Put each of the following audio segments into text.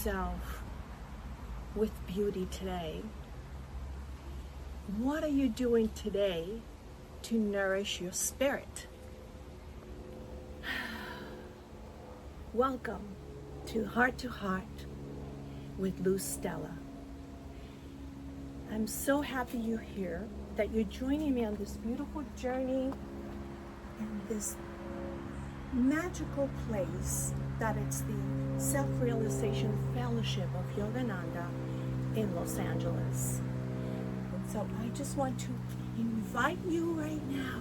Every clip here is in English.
yourself with beauty today? What are you doing today to nourish your spirit? Welcome to Heart with LUZ STELLA. I'm so happy you're here, that you're joining me on this beautiful journey in this magical place that it's the Self-Realization Fellowship of Yogananda in Los Angeles. And so I just want to invite you right now,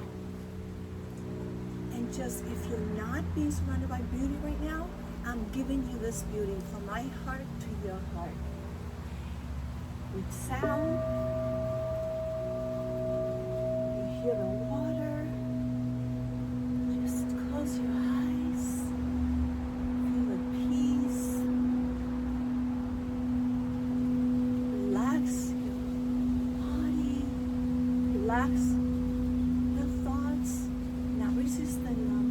and just, if you're not being surrounded by beauty right now, I'm giving you this beauty from my heart to your heart. With sound, you hear the water. Just close your eyes. Feel the peace. Relax your body. Relax your thoughts. Not resisting them.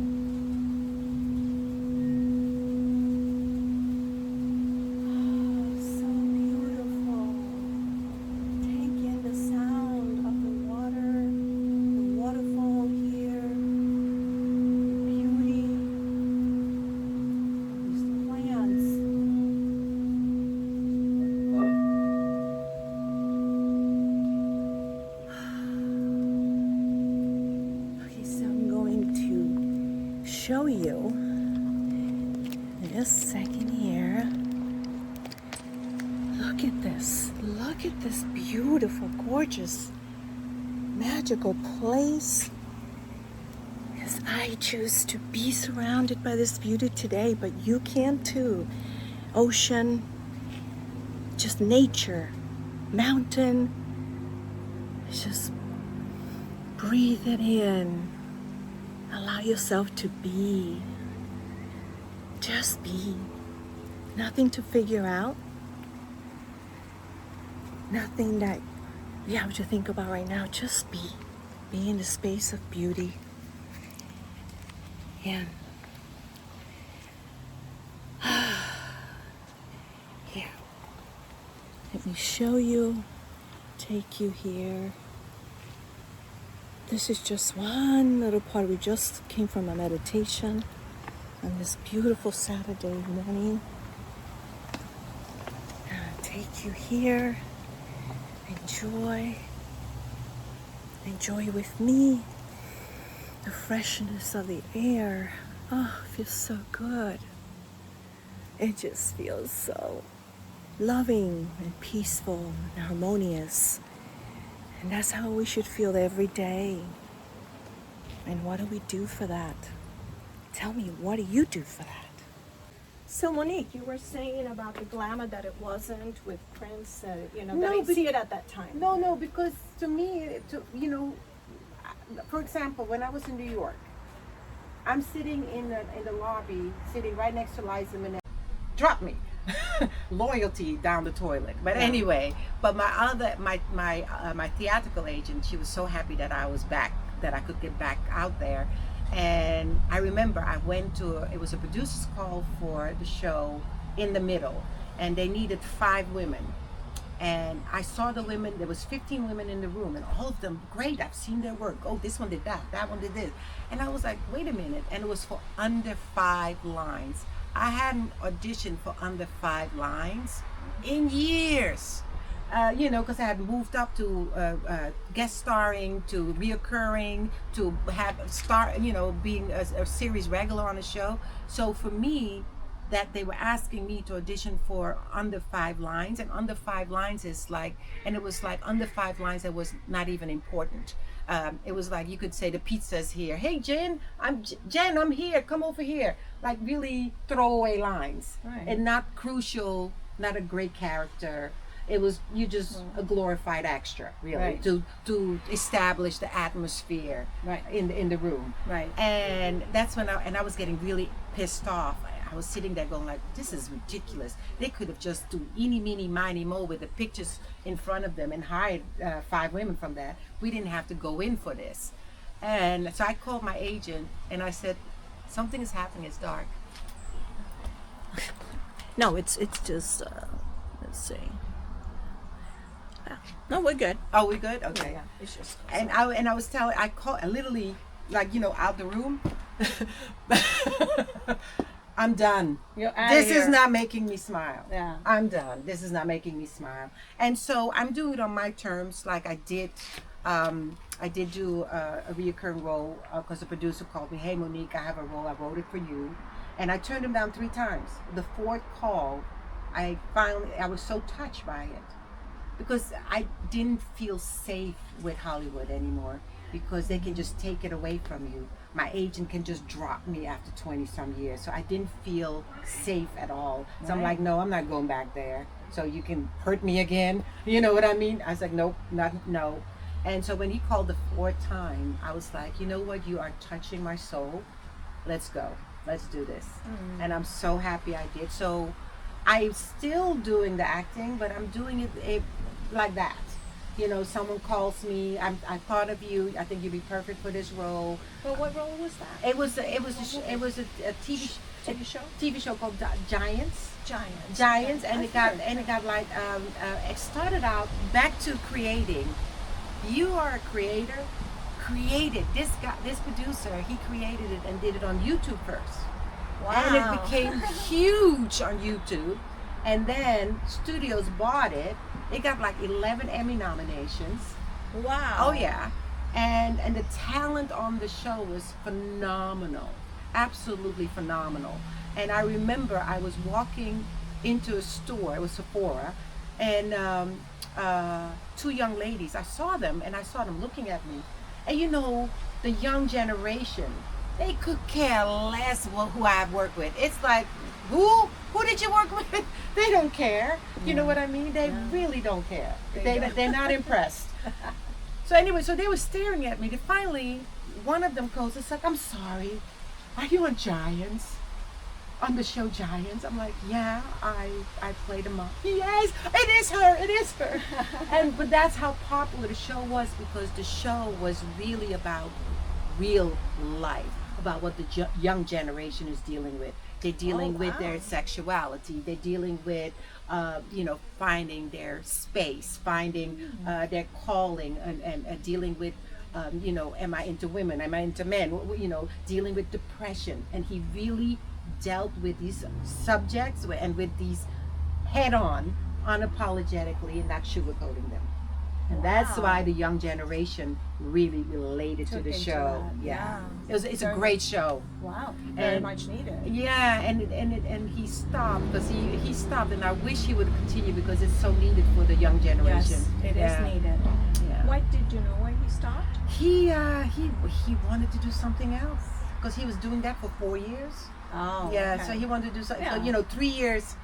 Show you in a second here. Look at this. Look at this beautiful, gorgeous, magical place. Yes, I choose to be surrounded by this beauty today, but you can too. Ocean, just nature, mountain. Just breathe it in. Allow yourself to be. Just be. Nothing to figure out. Nothing that you have to think about right now. Just be. Be in the space of beauty. And here. Let me show you. Take you here. This is just one little part. We just came from a meditation on this beautiful Saturday morning. I'll take you here. Enjoy. Enjoy with me the freshness of the air. Oh, it feels so good. It just feels so loving and peaceful and harmonious. And that's how we should feel every day. And what do we do for that? Tell me, what do you do for that? So Monique, you were saying about the glamour that it wasn't with Prince, that I didn't see it at that time. No, because to me, for example, when I was in New York, I'm sitting in the lobby, sitting right next to Liza Minnelli. Drop me. Loyalty down the toilet. But anyway, but my theatrical agent, she was so happy that I was back, that I could get back out there. And I remember I went to it was a producer's call for the show in the middle, and they needed 5 women. And I saw the women, there was 15 women in the room, and all of them, great, I've seen their work. Oh, this one did that one did this. And I was like, wait a minute. And it was for under 5 lines. I hadn't auditioned for under 5 lines in years, because I had moved up to guest starring, to reoccurring, to have being a series regular on the show. So for me, that they were asking me to audition for under 5 lines, and under 5 lines is like, and it was like under 5 lines that was not even important. It was like, you could say the pizza's here. Hey Jen, I'm here. Come over here. Like really throwaway lines, right. And not crucial, not a great character. It was a glorified extra, really, right. to establish the atmosphere, right. in the room, right. And that's when I was getting really pissed off. I was sitting there going like, this is ridiculous. They could have just do eeny, meeny, miny, mo with the pictures in front of them and hired 5 women from that. We didn't have to go in for this. And so I called my agent and I said, something is happening, it's dark. No, it's just. Let's see. Yeah. No, we're good. Oh, we good? Okay. Yeah, it's just. And I was telling, I literally, like, out the room. I'm done. You're outta This is here. not making me smile. Yeah. I'm done. This is not making me smile. And so I'm doing it on my terms, like I did. I did do a reoccurring role because the producer called me, "Hey Monique, I have a role. I wrote it for you," and I turned him down 3 times. The 4th call, I was so touched by it because I didn't feel safe with Hollywood anymore because they can just take it away from you. My agent can just drop me after 20 some years. So I didn't feel safe at all. So I'm like, no, I'm not going back there. So you can hurt me again. You know what I mean? I was like, nope, no. And so when he called the 4th time, I was like, you know what? You are touching my soul. Let's go. Let's do this. And I'm so happy I did. So I'm still doing the acting, but I'm doing it like that. Someone calls me. I thought of you. I think you'd be perfect for this role. Well, what role was that? It was a TV show. TV show called Giants. Giants. And it got like it started out back to creating. You are a creator. Created this producer. He created it and did it on YouTube first. Wow. And it became huge on YouTube. And then studios bought it. It got like 11 Emmy nominations. Wow. Oh yeah. And the talent on the show was phenomenal. Absolutely phenomenal. And I remember I was walking into a store, it was Sephora, and 2 young ladies, I saw them looking at me. And the young generation, they could care less who I've worked with. It's like, who did you work with? They don't care. You know what I mean? They really don't care. They're not impressed. So anyway, so they were staring at me. Then finally, one of them goes, it's like, I'm sorry, are you on Giants? On the show Giants? I'm like, yeah, I played a mom. Yes, it is her. But that's how popular the show was, because the show was really about real life, about what the young generation is dealing with. They're dealing with their sexuality. They're dealing with, finding their space, finding their calling, and dealing with, am I into women? Am I into men? Dealing with depression. And he really dealt with these subjects and with these head-on, unapologetically, and not sugarcoating them. And that's why the young generation really related to the show. Yeah. It's a great show. Wow. Very much needed. Yeah, and he stopped because he stopped, and I wish he would continue because it's so needed for the young generation. Yes, it is needed. Yeah. Why did you know why he stopped? He wanted to do something else because he was doing that for 4 years. Oh. Yeah, okay. so he wanted to do something. Yeah. So, 3 years.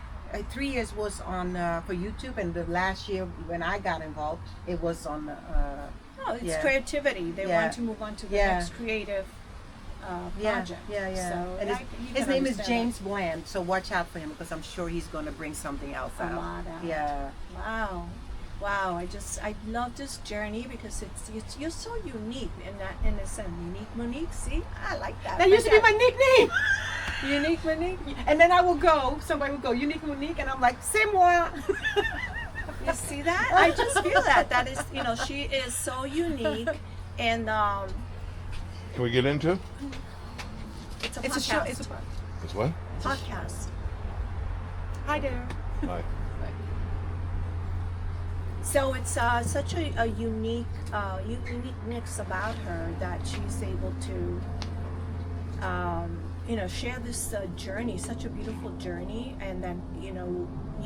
3 years was on for YouTube, and the last year when I got involved, it was on. No, it's creativity. They want to move on to the next creative project. Yeah. So and his name is James Bland, so watch out for him because I'm sure he's going to bring something else out. A lot out. Yeah. Wow. I love this journey because it's you're so unique in a sense. Unique Monique. See, I like that. That used to be my nickname. Unique Monique. And then somebody would go, Unique Monique, and I'm like, c'est moi. You see that? I just feel that is, she is so unique, and Can we get into? it's a It's a podcast. show. It's what? Podcast. Hi there. Hi. So it's such a uniqueness about her that she's able to, share this journey, such a beautiful journey, and then you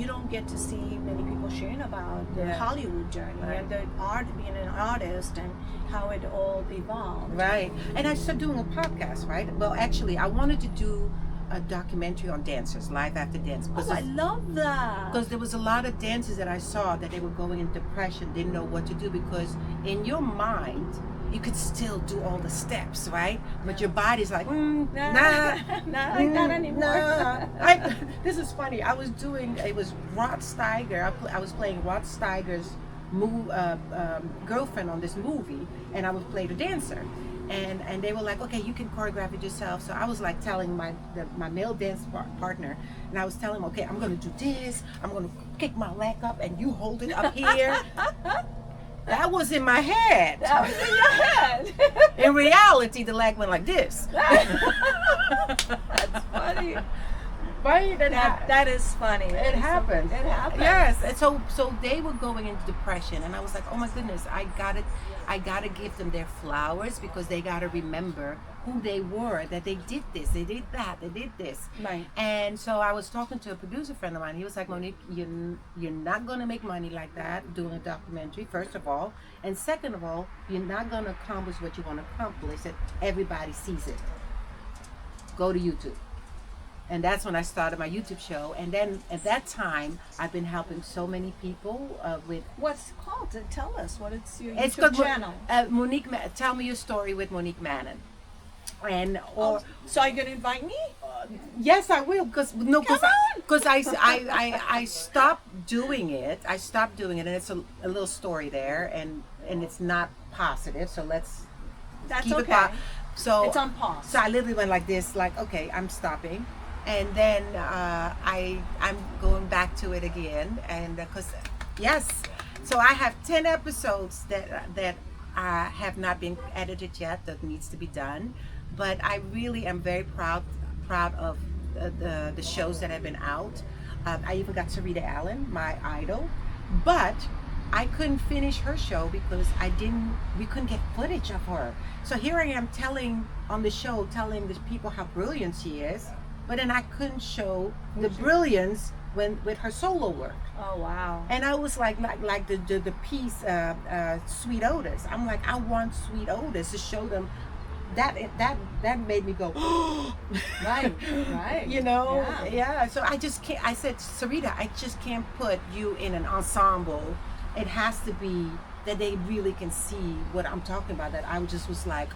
don't get to see many people sharing about the Hollywood journey and the art, being an artist, and how it all evolved. Right. And I started doing a podcast, right? Well, actually, I wanted to do a documentary on dancers, life after dance. Oh, I love that. Because there was a lot of dancers that I saw that they were going in depression, didn't know what to do, because in your mind, you could still do all the steps, right? But your body's like, not like that anymore. This is funny. It was Rod Steiger. I was playing Rod Steiger's girlfriend on this movie, and I would play the dancer. and they were like, okay, you can choreograph it yourself. So I was like telling my male dance partner, and I was telling him, okay, I'm gonna do this, I'm gonna kick my leg up and you hold it up here. That was in my head. That was in your head. In reality, the leg went like this. That's funny. Right? That is funny. It happened. It happened. Yes. And so they were going into depression, and I was like, oh my goodness, I gotta give them their flowers, because they gotta remember who they were, that they did this, they did that, they did this. Right. And so I was talking to a producer friend of mine. He was like, Monique, you're not gonna make money like that doing a documentary, first of all, and second of all, you're not gonna accomplish what you want to accomplish that everybody sees it. Go to YouTube. And that's when I started my YouTube show. And then at that time, I've been helping so many people with. What's it called? Tell us what it's your It's YouTube called channel. Monique. Tell me your story with Monique Mannon. And So are you gonna invite me? yes, I will, because Come I stopped doing it. I stopped doing it, and it's a little story there, and it's not positive. So let's That's keep okay. it. So It's on pause. So I literally went like this, like, okay, I'm stopping, and then I'm going back to it again, and because yes, so I have 10 episodes that have not been edited yet, that needs to be done, but I really am very proud of the shows that have been out. I even got Sarita Allen, my idol, but I couldn't finish her show because we couldn't get footage of her. So here I am telling the people how brilliant she is, but then I couldn't show the brilliance with her solo work. Oh wow. And I was like the piece Sweet Otis. I'm like, I want Sweet Otis to show them that made me go Right. you know. Yeah. So I just can't. I said, Sarita, I just can't put you in an ensemble. It has to be that they really can see what I'm talking about, that I just was like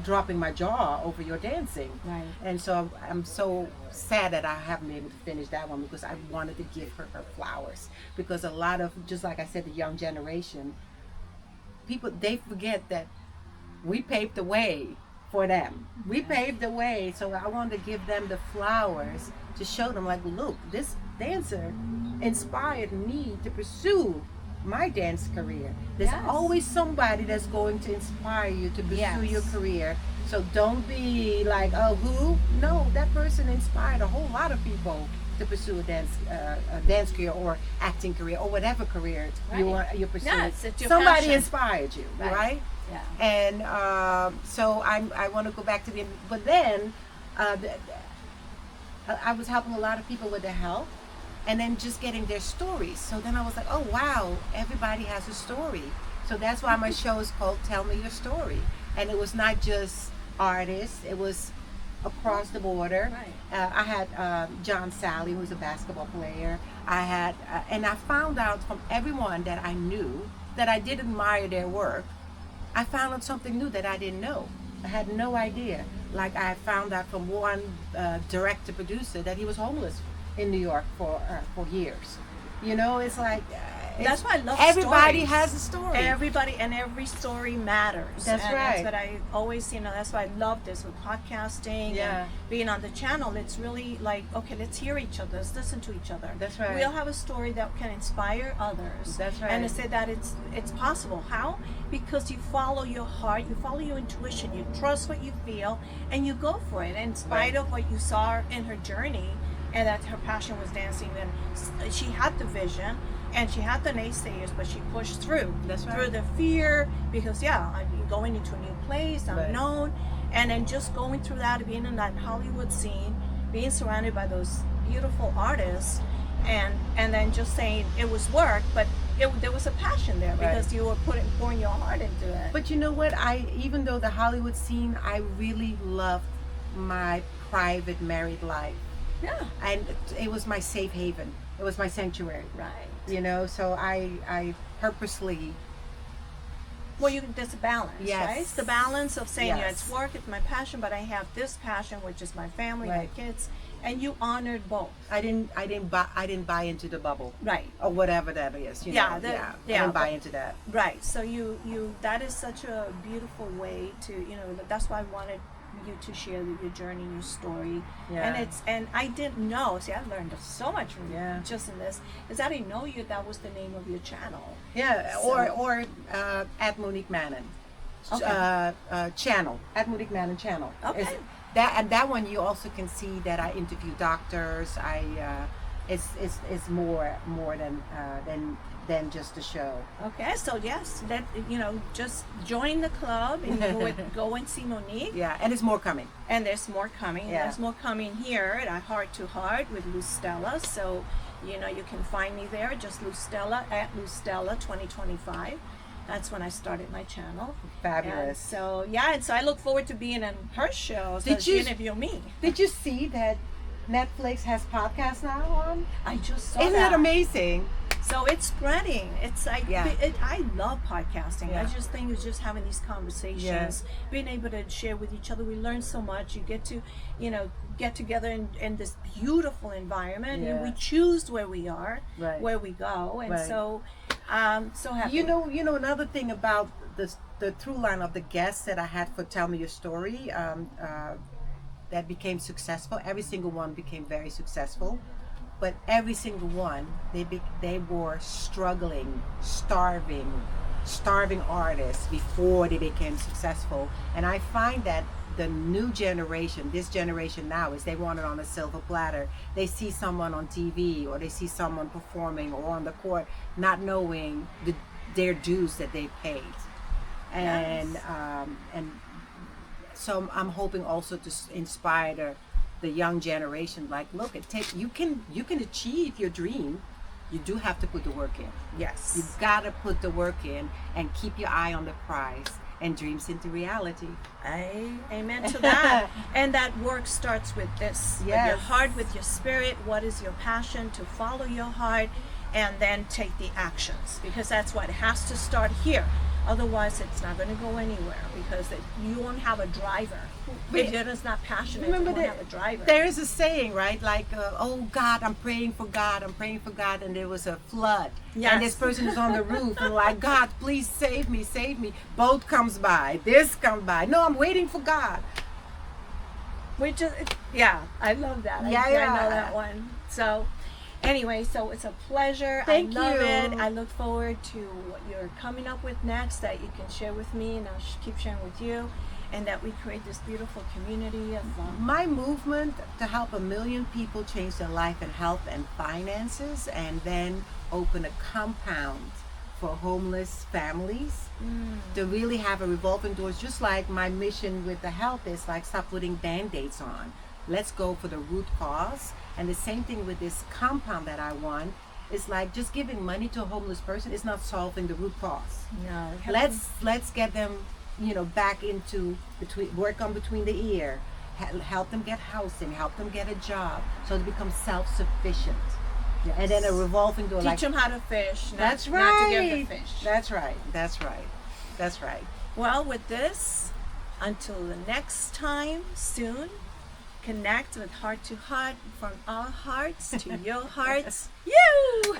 dropping my jaw over your dancing. Right. And so I'm so sad that I haven't been able to finish that one, because I wanted to give her flowers, because a lot of, just like I said, the young generation, people, they forget that we paved the way for them. We paved the way, so I wanted to give them the flowers to show them, like, look, this dancer inspired me to pursue my dance career. There's Yes. always somebody that's going to inspire you to pursue Yes. your career. So don't be like, oh, who? No, that person inspired a whole lot of people to pursue a dance career or acting career or whatever career you're pursuing. Yes, it's your Somebody passion. inspired you, right? Yeah. And so I want to go back to but then I was helping a lot of people with their health, and then just getting their stories. So then I was like, oh wow, everybody has a story. So that's why my show is called Tell Me Your Story. And it was not just artists, it was across the border. Right. I had John Sally, who's a basketball player. I had, and I found out from everyone that I knew that I did admire their work. I found out something new that I didn't know. I had no idea. Like I found out from one director producer that he was homeless in New York for years. You know, it's like That's why I love everybody stories. has a story. Everybody and every story matters. That's and right. That's what I always, that's why I love this with podcasting Yeah. and being on the channel. It's really like, okay, let's hear each other, let's listen to each other. That's right. We all have a story that can inspire others. That's right. And to say that it's possible. How? Because you follow your heart, you follow your intuition, you trust what you feel, and you go for it. And in spite of what you saw in her journey, and that her passion was dancing, and she had the vision. And she had the naysayers, but she pushed through. That's right. Through the fear, because I'm going into a new place, unknown, and then just going through that, being in that Hollywood scene, being surrounded by those beautiful artists, and then just saying it was work, but there was a passion there because you were pouring your heart into it. But you know what? Even though the Hollywood scene, I really loved my private married life. Yeah. And it was my safe haven. It was my sanctuary. Right. So I purposely. Well, there's a balance, Yes. right? It's the balance of saying, Yes. it's work, it's my passion, but I have this passion, which is my family, Right. my kids, And you honored both. I didn't buy into the bubble. Right. Or whatever that is. You Yeah, know, yeah, I didn't buy but- into that. Right. So you that is such a beautiful way to, that's why I wanted you to share your journey, your story. Yeah. And I didn't know. See, I learned so much from you Yeah. just in this. Is I didn't know that was the name of your channel. Yeah, So- or at Monique Mannon. Okay. Channel at Monique Mannon channel. Okay. That one you also can see that I interview doctors. It's more than just a show. Okay, so yes, that just join the club and go and see Monique. Yeah, and it's more coming. And there's more coming. Yeah. There's more coming here at Heart to Heart with LUZ STELLA. So, you can find me there. Just LUZ STELLA at LUZ STELLA 2025. That's when I started my channel. Fabulous. And so I look forward to being in her show. So Did you- she interview me. Did you see that Netflix has podcasts now on? I just saw Isn't that. that amazing? So it's spreading. It's like Yeah. I love podcasting. Yeah. I just think it's just having these conversations, being able to share with each other. We learn so much. You get to, get together in this beautiful environment. Yeah. And we choose where we are, Right. where we go, and Right. so so happy. You know another thing about the through line of the guests that I had for Tell Me Your Story that became successful. Every single one became very successful, but every single one they were struggling, starving artists before they became successful. And I find that the new generation, this generation now, is they want it on a silver platter. They see someone on TV or they see someone performing or on the court, not knowing their dues that they paid. And so I'm hoping also to inspire the young generation. Like, look, you can achieve your dream. You do have to put the work in. Yes. You gotta put the work in and keep your eye on the prize and dreams into reality. Amen to that. And that work starts with this. With your Yes. heart, with your spirit. What is your passion? To follow your heart and then take the actions. Because that's what has to start here. Otherwise, it's not going to go anywhere because you won't have a driver. If you're just not passionate, you won't have a driver. There is a saying, right? Like, oh God, I'm praying for God, and there was a flood. Yes. And this person is on the roof and like, God, please save me. Boat comes by, this comes by. No, I'm waiting for God. I love that. I Yeah. know that one. So, anyway, so it's a pleasure. Thank I love you. it. I look forward to what you're coming up with next that you can share with me and I'll keep sharing with you, and that we create this beautiful community of My movement to help 1 million people change their life and health and finances, and then open a compound for homeless families to really have a revolving doors. Just like my mission with the health is like, stop putting band-aids on. Let's go for the root cause. And the same thing with this compound that I want. It's like just giving money to a homeless person is not solving the root cause. no. Let's get them, back into work on between the ear, help them get housing, help them get a job, so they become self-sufficient. Yes. And then a revolving door. Teach them how to fish. That's right. Not to give the fish. That's right. Well, with this, until the next time, soon, connect with Heart to Heart, from our hearts to your hearts. You!